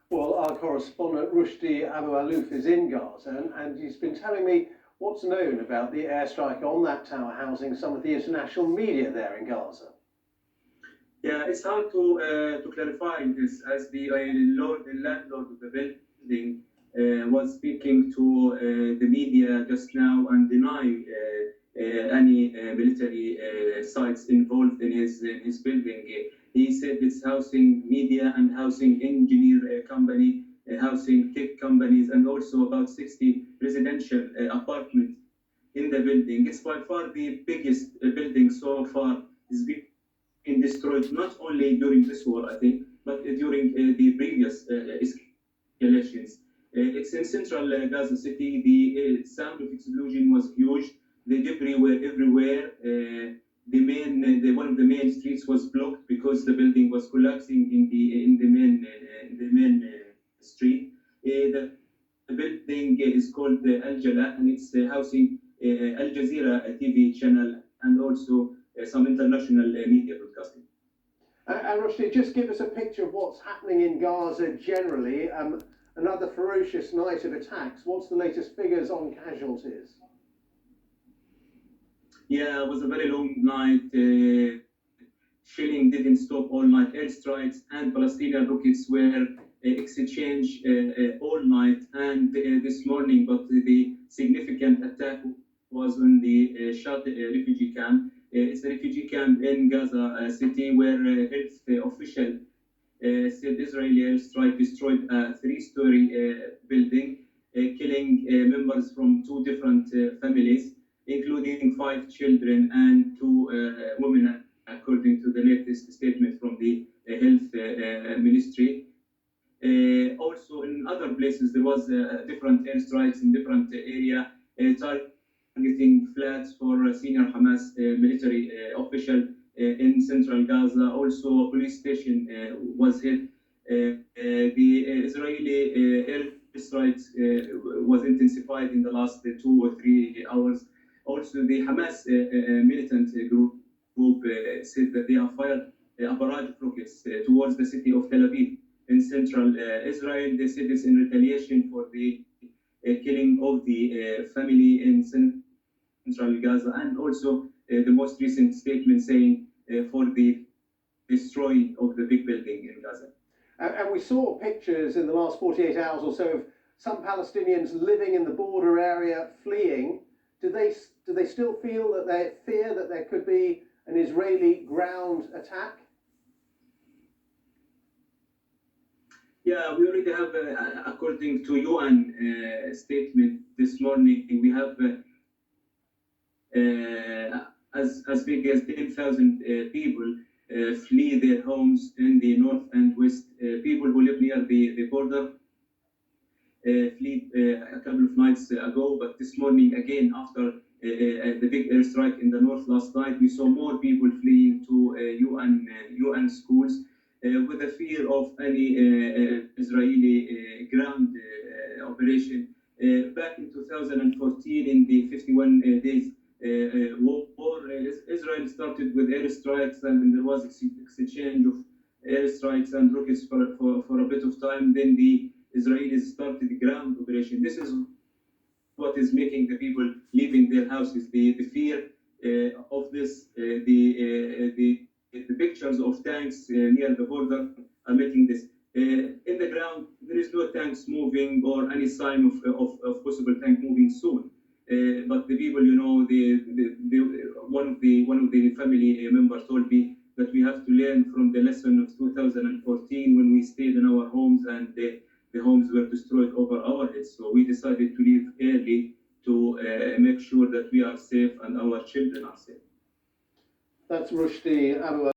Well, our correspondent Rushdie Abu Alouf is in Gaza, and he's been telling me what's known about the airstrike on that tower housing some of the international media there in Gaza. Yeah, it's hard to clarify this as the landlord of the building was speaking to the media just now and deny any military sites involved in his building. He said it's housing media and housing engineer company, housing tech companies, and also about 60 residential apartments in the building. It's by far the biggest building so far. It's been destroyed not only during this war, I think, but during the previous escalations. It's in central Gaza City. The sound of explosion was huge. The debris were everywhere. One of the main streets was blocked because the building was collapsing in the main street. The building is called Al Jala, and it's housing Al Jazeera TV channel and also some international media broadcasting. And Rushdie, just give us a picture of what's happening in Gaza generally. Another ferocious night of attacks. What's the latest figures on casualties? Yeah, it was a very long night. Shelling didn't stop all night. Airstrikes and Palestinian rockets were exchanged all night and this morning, but the significant attack was on the Shad refugee camp. It's a refugee camp in Gaza City where health officials said Israeli airstrike destroyed a three-story building, killing members from two different families, including 5 children and 2 women, according to the latest statement from the health ministry. Also, in other places, there was different airstrikes in different area, targeting flats for senior Hamas military official in central Gaza. Also, a police station was hit. The Israeli airstrikes was intensified in the last 2 or 3 hours. Also, the Hamas militant group said that they have fired a barrage of rockets towards the city of Tel Aviv in central Israel. They said this in retaliation for the killing of the family in central Gaza, and also the most recent statement saying for the destroying of the big building in Gaza. And we saw pictures in the last 48 hours or so of some Palestinians living in the border area fleeing. Do they still feel that they fear that there could be an Israeli ground attack? Yeah, we already have, according to UN statement this morning, we have as big as 10,000 people flee their homes in the north and west. People who live near the border fled a couple of nights ago, but this morning again, after the big airstrike in the north last night, we saw more people fleeing to UN schools with the fear of any Israeli ground operation. Back in 2014, in the 51 days war, Israel started with airstrikes, and there was exchange of airstrikes and rockets for a bit of time. Then the Israelis started the ground operation. This is what is making the people leaving their houses. The fear of this, the pictures of tanks near the border are making this. In the ground, there is no tanks moving or any sign of possible tank moving soon. But the people, one of the family members told me that we have to learn from the lesson of 2014 when we stayed in our homes and the homes were destroyed over our heads. So we decided to leave early to make sure that we are safe and our children are safe. That's Rushdie Abu